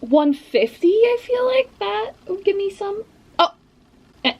150, I feel like that would give me some. Oh,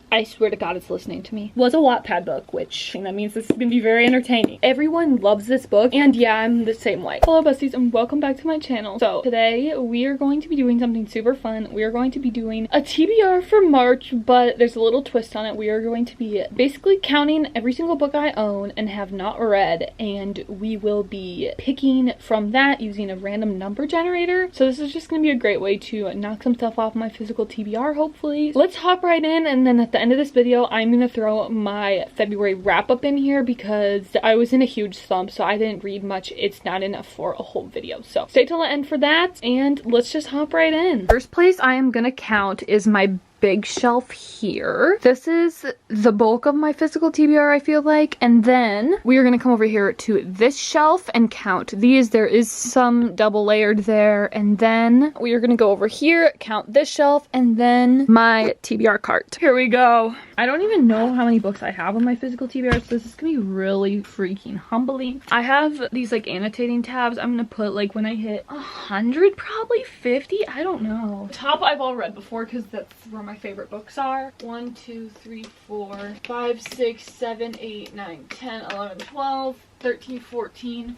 I swear to God it's listening to me. Was a Wattpad book, which that means this is gonna be very entertaining. Everyone loves this book, and yeah, I'm the same way. Hello besties, and welcome back to my channel. So today we are going to be doing something super fun. We are going to be doing a TBR for March, but there's a little twist on it. We are going to be basically counting every single book I own and have not read, and we will be picking from that using a random number generator. So this is just gonna be a great way to knock some stuff off my physical TBR, hopefully. Let's hop right in, and then at the end of this video, I'm gonna throw my February wrap up in here because I was in a huge slump, so I didn't read much. It's not enough for a whole video. So stay till the end for that, and let's just hop right in. First place I am gonna count is my big shelf here. This is the bulk of my physical TBR, I feel like, and then we are gonna come over here to this shelf and count these. There is some double layered there, and then we are gonna go over here, count this shelf, and then my TBR cart. Here we go. I don't even know how many books I have on my physical TBR, so this is gonna be really freaking humbling. I have these like annotating tabs. I'm gonna put like when I hit 100, probably 50, I don't know. Top I've all read before because that's where my favorite books are. 1, 2, 3, 4, 5, 6, 7, 8, 9, 10, 11, 12, 13, 14.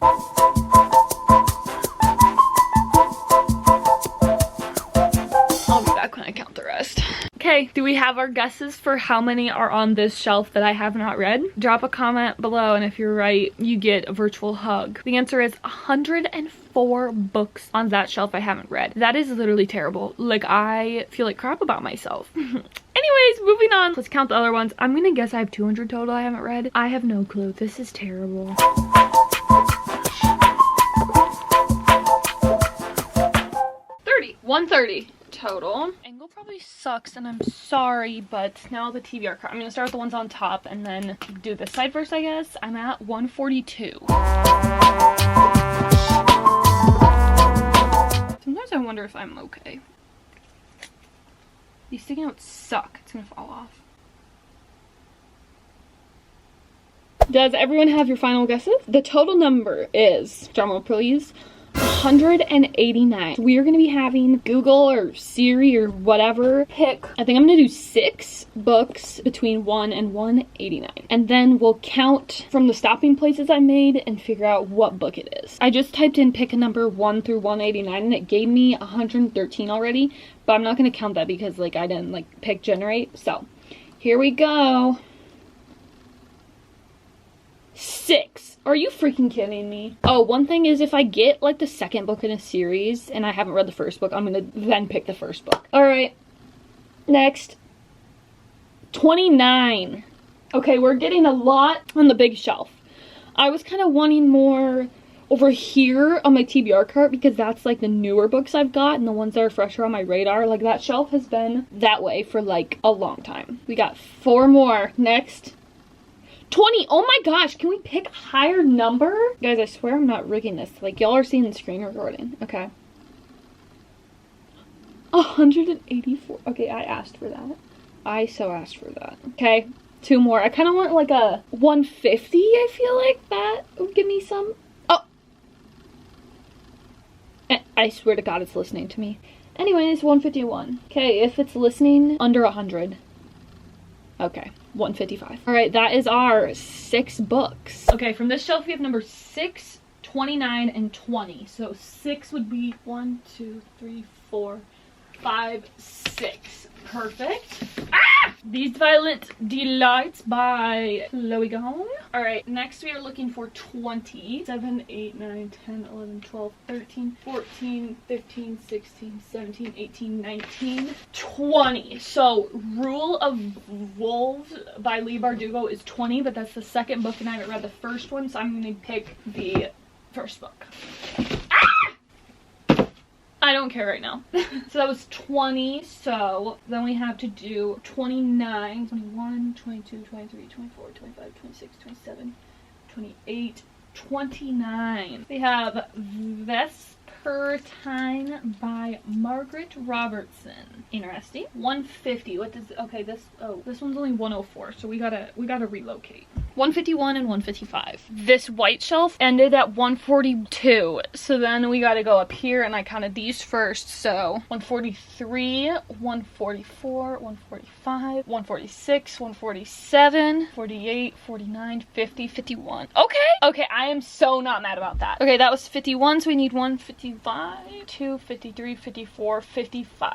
I'll be back when I count the rest. Okay, do we have our guesses for how many are on this shelf that I have not read? Drop a comment below, and if you're right, you get a virtual hug. The answer is 104 books on that shelf I haven't read. That is literally terrible. Like, I feel like crap about myself. Anyways, moving on. Let's count the other ones. I'm gonna guess I have 200 total I haven't read. I have no clue. This is terrible. 130 total. Angle probably sucks, and I'm sorry, but now the TBR card. I'm gonna start with the ones on top and then do this side first, I guess. I'm at 142. Sometimes I wonder if I'm okay. These sticky notes suck. It's gonna fall off. Does everyone have your final guesses? The total number is, drumroll please, 189. We are going to be having Google or Siri or whatever pick, I think I'm going to do 6 books between 1 and 189. And then we'll count from the stopping places I made and figure out what book it is. I just typed in pick a number 1 through 189 and it gave me 113 already, but I'm not going to count that because like I didn't like pick generate. So here we go. 6. Are you freaking kidding me? Oh, one thing is if I get like the second book in a series and I haven't read the first book, I'm gonna then pick the first book. All right, next. 29. Okay, we're getting a lot on the big shelf. I was kind of wanting more over here on my TBR cart because that's like the newer books I've got and the ones that are fresher on my radar. Like that shelf has been that way for like a long time. We got 4 more. Next. 20. Oh my gosh, can we pick a higher number? Guys, I swear I'm not rigging this. Like, y'all are seeing the screen recording. Okay. 184. Okay, I asked for that. I so asked for that. Okay, 2 more. I kind of want like a 150, I feel like that would give me some. Oh. I swear to God it's listening to me. Anyways, 151. Okay, if it's listening, under 100. Okay, 155. All right, that is our 6 books. Okay, from this shelf we have number 6, 29, and 20. So 6 would be 1, 2, 3, 4, 5, 6. Perfect. Ah! These Violent Delights by Chloe Gong. All right, next we are looking for 20. 7, 8, 9, 10, 11, 12, 13, 14, 15, 16, 17, 18, 19, 20. So Rule of Wolves by Leigh Bardugo is 20, but that's the second book and I haven't read the first one, so I'm gonna pick the first book. I don't care right now. So that was 20. So then we have to do 29, 21, 22, 23, 24, 25, 26, 27, 28, 29. We have Vespertine by Margaret Robertson. Interesting. 150. What does, okay, this, oh, this one's only 104. So we gotta relocate. 151 and 155. This white shelf ended at 142. So then we got to go up here and I counted these first. So 143, 144, 145, 146, 147, 48, 49, 50, 51. Okay, I am so not mad about that. Okay, that was 51, so we need 155, 2, 53, 54, 55.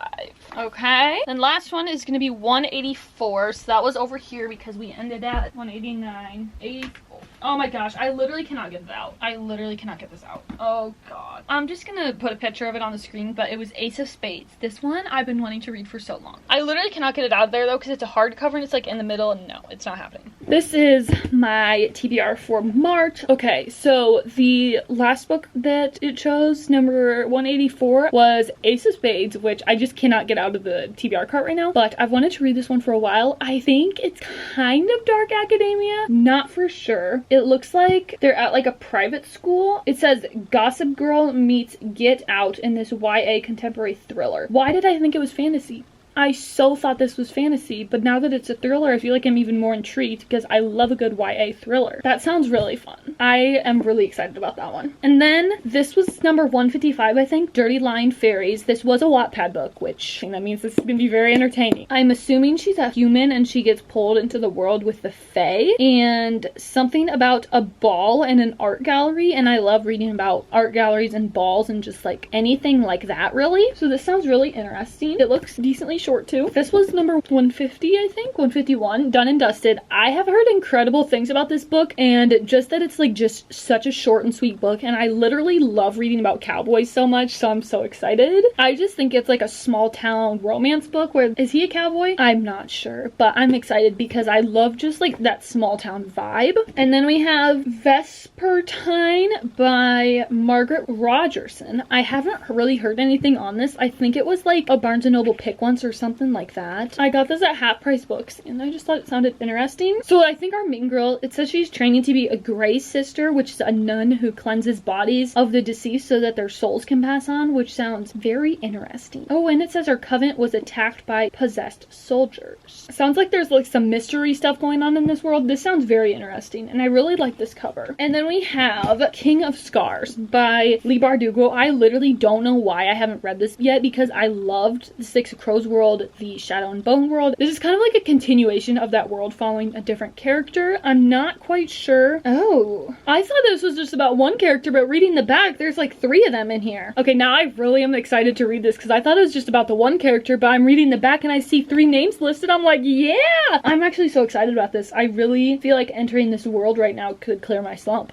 Okay, then last one is gonna be 184, so that was over here because we ended at 189, 84. Oh my gosh, I literally cannot get it out. I literally cannot get this out. Oh god. I'm just gonna put a picture of it on the screen, but it was Ace of Spades. This one I've been wanting to read for so long. I literally cannot get it out of there though because it's a hardcover and it's like in the middle and no, it's not happening. This is my TBR for March. Okay, so the last book that it chose, number 184, was Ace of Spades, which I just cannot get out of the TBR cart right now, but I've wanted to read this one for a while. I think it's kind of dark academia, not for sure. It looks like they're at like a private school. It says Gossip Girl meets Get Out in this YA contemporary thriller. Why did I think it was fantasy? I so thought this was fantasy, but now that it's a thriller, I feel like I'm even more intrigued because I love a good YA thriller. That sounds really fun. I am really excited about that one. And then this was number 155, I think, Dirty Line Fairies. This was a Wattpad book, which that means this is going to be very entertaining. I'm assuming she's a human and she gets pulled into the world with the Fae, and something about a ball and an art gallery, and I love reading about art galleries and balls and just like anything like that, really. So this sounds really interesting. It looks decently short too. This was number 150, I think, 151, Done and Dusted. I have heard incredible things about this book, and just that it's like just such a short and sweet book, and I literally love reading about cowboys so much, so I'm so excited. I just think it's like a small town romance book where, is he a cowboy? I'm not sure, but I'm excited because I love just like that small town vibe. And then we have Vespertine by Margaret Rogerson. I haven't really heard anything on this. I think it was like a Barnes & Noble pick once or something like that. I got this at Half Price Books and I just thought it sounded interesting. So I think our main girl, it says she's training to be a Grey Sister, which is a nun who cleanses bodies of the deceased so that their souls can pass on, which sounds very interesting. Oh, and it says her coven was attacked by possessed soldiers. Sounds like there's like some mystery stuff going on in this world. This sounds very interesting and I really like this cover. And then we have King of Scars by Leigh Bardugo. I literally don't know why I haven't read this yet because I loved the Six of Crows world, the Shadow and Bone world. This is kind of like a continuation of that world following a different character. I'm not quite sure. Oh, I thought this was just about one character, but reading the back, there's like 3 of them in here. Okay, now I really am excited to read this because I thought it was just about the one character, but I'm reading the back and I see 3 names listed. I'm like, yeah! I'm actually so excited about this. I really feel like entering this world right now could clear my slump.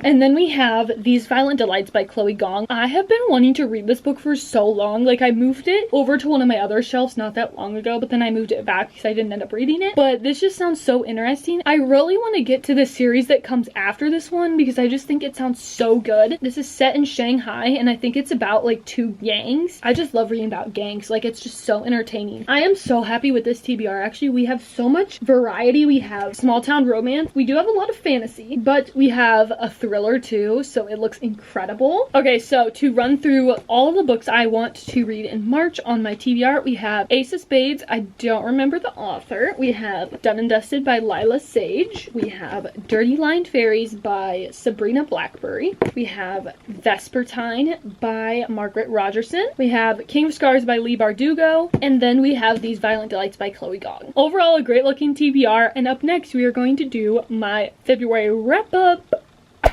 And then we have These Violent Delights by Chloe Gong. I have been wanting to read this book for so long. Like, I moved it over to one of my other shelves not that long ago, but then I moved it back because I didn't end up reading it. But this just sounds so interesting. I really want to get to the series that comes after this one because I just think it sounds so good. This is set in Shanghai and I think it's about like 2 gangs. I just love reading about gangs. Like, it's just so entertaining. I am so happy with this TBR. Actually, we have so much variety. We have small town romance. We do have a lot of fantasy, but we have a thriller too, so it looks incredible. Okay, so to run through all of the books I want to read in March on my TBR, we have Ace of Spades. I don't remember the author. We have Done and Dusted by Lila Sage. We have Dirty Line Fairies by Sabrina Blackberry. We have Vespertine by Margaret Rogerson. We have King of Scars by Leigh Bardugo. And then we have These Violent Delights by Chloe Gong. Overall, a great looking TBR. And up next, we are going to do my February wrap-up.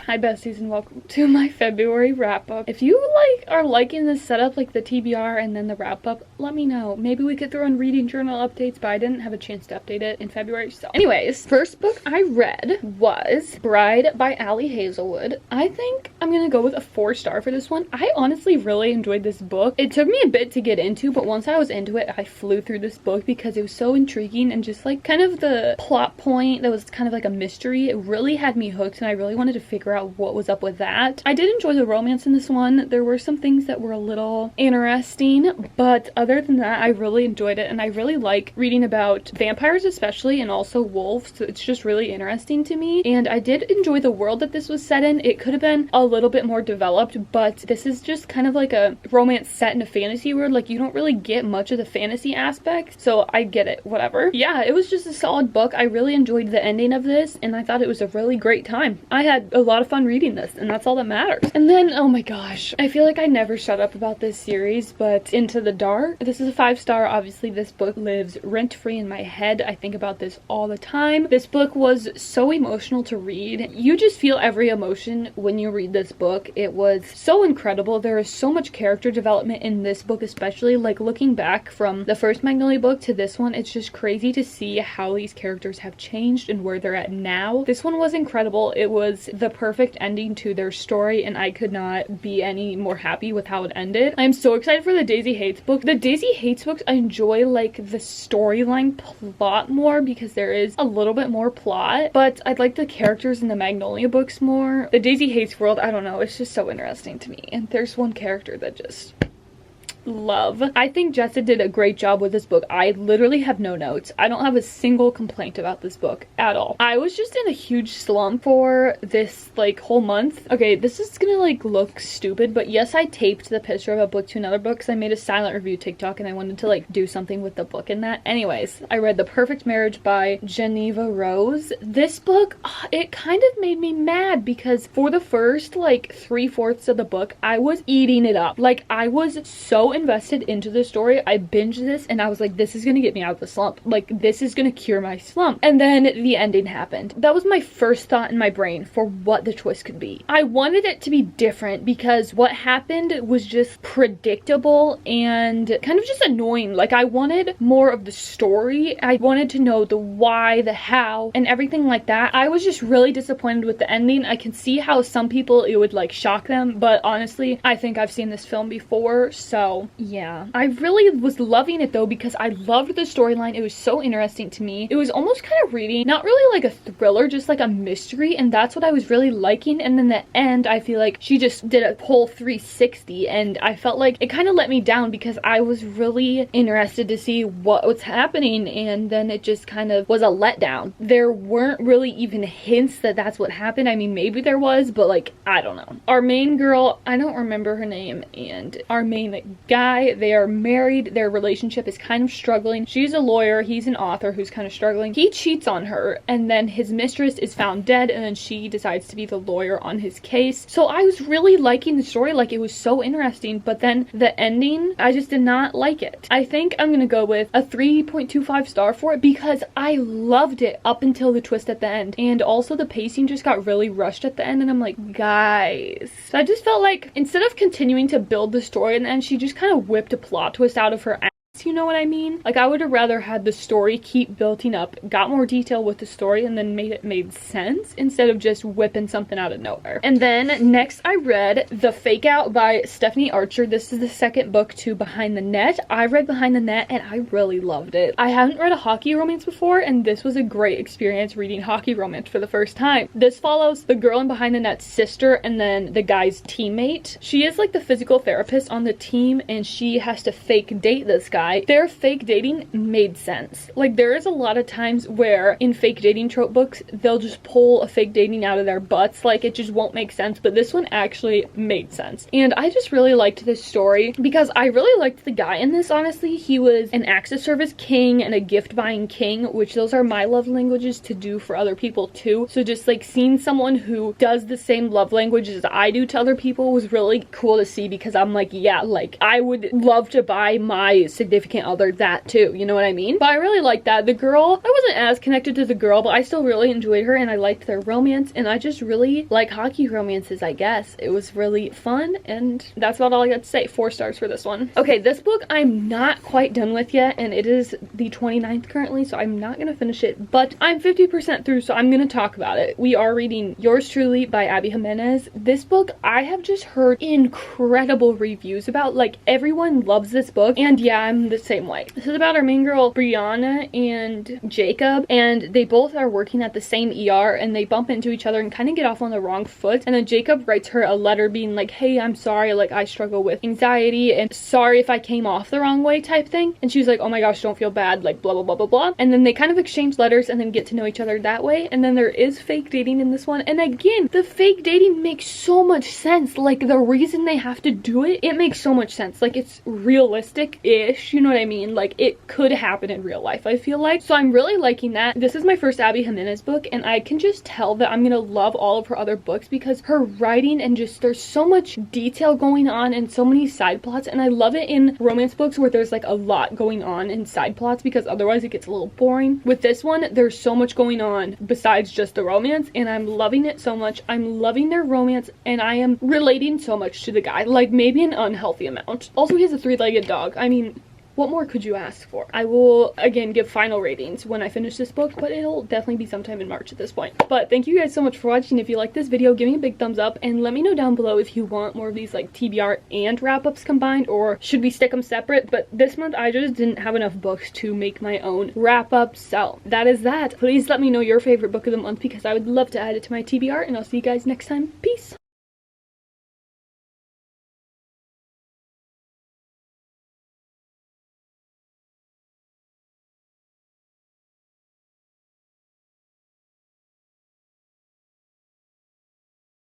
Hi besties and welcome to my February wrap-up. If you are liking this setup, like the TBR and then the wrap-up, let me know. Maybe we could throw in reading journal updates, but I didn't have a chance to update it in February. So anyways, first book I read was Bride by Allie Hazelwood. I think I'm gonna go with a 4-star for this one. I honestly really enjoyed this book. It took me a bit to get into, but once I was into it, I flew through this book because it was so intriguing and just like kind of the plot point that was kind of like a mystery. It really had me hooked and I really wanted to figure figure out what was up with that. I did enjoy the romance in this one. There were some things that were a little interesting, but other than that, I really enjoyed it, and I really like reading about vampires especially, and also wolves, so it's just really interesting to me. And I did enjoy the world that this was set in. It could have been a little bit more developed, but this is just kind of like a romance set in a fantasy world. Like, you don't really get much of the fantasy aspect, so I get it, whatever. Yeah, it was just a solid book. I really enjoyed the ending of this, and I thought it was a really great time. I had a lot of fun reading this, and that's all that matters. And then, oh my gosh, I feel like I never shut up about this series, but Into the Dark. This is a 5-star. Obviously, this book lives rent-free in my head. I think about this all the time. This book was so emotional to read. You just feel every emotion when you read this book. It was so incredible. There is so much character development in this book, especially like looking back from the first Magnolia book to this one. It's just crazy to see how these characters have changed and where they're at now. This one was incredible. It was the perfect ending to their story, and I could not be any more happy with how it ended. I'm so excited for the Daisy Hates book. The Daisy Hates books, I enjoy like the storyline plot more because there is a little bit more plot, but I'd like the characters in the Magnolia books more. The Daisy Hates world, I don't know, it's just so interesting to me, and there's one character that just love. I think Jessa did a great job with this book. I literally have no notes. I don't have a single complaint about this book at all. I was just in a huge slump for this like whole month. Okay, this is gonna like look stupid, but yes, I taped the picture of a book to another book because I made a silent review TikTok and I wanted to like do something with the book in that. Anyways, I read The Perfect Marriage by Geneva Rose. This book, it kind of made me mad because for the first like 3/4 of the book, I was eating it up. Like, I was so invested into the story. I binged this and I was like, this is gonna get me out of the slump. Like, this is gonna cure my slump. And then the ending happened. That was my first thought in my brain for what the twist could be. I wanted it to be different because what happened was just predictable and kind of just annoying. Like, I wanted more of the story. I wanted to know the why, the how, and everything like that. I was just really disappointed with the ending. I can see how some people it would like shock them, but honestly, I think I've seen this film before, so yeah. I really was loving it though because I loved the storyline. It was so interesting to me. It was almost kind of reading, not really like a thriller, just like a mystery, and that's what I was really liking. And then the end, I feel like she just did a whole 360 and I felt like it kind of let me down because I was really interested to see what was happening, and then it just kind of was a letdown. There weren't really even hints that that's what happened. I mean, maybe there was, but like, I don't know. Our main girl, I don't remember her name, and our main guy, they are married. Their relationship is kind of struggling. She's a lawyer, he's an author who's kind of struggling. He cheats on her, and then his mistress is found dead, and then she decides to be the lawyer on his case. So I was really liking the story. Like, it was so interesting, but then the ending, I just did not like it. I think I'm gonna go with a 3.25 star for it because I loved it up until the twist at the end, and also the pacing just got really rushed at the end, and I'm like, guys. So I just felt like instead of continuing to build the story in the end, she just kind of whipped a plot twist out of her ass, you know what I mean? Like, I would have rather had the story keep building up, got more detail with the story, and then made sense instead of just whipping something out of nowhere. And then next I read The Fake Out by Stephanie Archer. This is the second book to Behind the Net. I read Behind the Net and I really loved it. I haven't read a hockey romance before, and this was a great experience reading hockey romance for the first time. This follows the girl in Behind the Net's sister and then the guy's teammate. She is like the physical therapist on the team, and she has to fake date this guy. Their fake dating made sense. Like, there is a lot of times where in fake dating trope books, they'll just pull a fake dating out of their butts. Like, it just won't make sense, but this one actually made sense. And I just really liked this story because I really liked the guy in this, honestly. He was an acts of service king and a gift buying king, which those are my love languages to do for other people too. So just like seeing someone who does the same love languages as I do to other people was really cool to see, because I'm like, yeah, like I would love to buy my significant other that too, you know what I mean? But I really liked that. The girl, I wasn't as connected to the girl, but I still really enjoyed her and I liked their romance, and I just really like hockey romances, I guess. It was really fun, and that's about all I got to say. 4 stars for this one. Okay, this book I'm not quite done with yet, and it is the 29th currently, so I'm not gonna finish it, but I'm 50% through, so I'm gonna talk about it. We are reading Yours Truly by Abby Jimenez. This book I have just heard incredible reviews about. Like, everyone loves this book, and yeah, I'm in the same way. This is about our main girl Brianna and Jacob, and they both are working at the same ER, and they bump into each other and kind of get off on the wrong foot. And then Jacob writes her a letter being like, hey, I'm sorry, like I struggle with anxiety and sorry if I came off the wrong way type thing. And she's like, oh my gosh, don't feel bad, like blah blah blah blah blah. And then they kind of exchange letters and then get to know each other that way. And then there is fake dating in this one, and again, the fake dating makes so much sense. Like the reason they have to do it, it makes so much sense. Like it's realistic-ish, you know what I mean? Like it could happen in real life, I feel like. So I'm really liking that. This is my first Abby Jimenez book, and I can just tell that I'm gonna love all of her other books because her writing and just there's so much detail going on and so many side plots. And I love it in romance books where there's like a lot going on in side plots, because otherwise it gets a little boring. With this one, there's so much going on besides just the romance, and I'm loving it so much. I'm loving their romance, and I am relating so much to the guy, like maybe an unhealthy amount. Also, he has a three-legged dog. I mean, what more could you ask for? I will, again, give final ratings when I finish this book, but it'll definitely be sometime in March at this point. But thank you guys so much for watching. If you like this video, give me a big thumbs up, and let me know down below if you want more of these like TBR and wrap-ups combined, or should we stick them separate? But this month, I just didn't have enough books to make my own wrap-up, so that is that. Please let me know your favorite book of the month, because I would love to add it to my TBR, and I'll see you guys next time. Peace!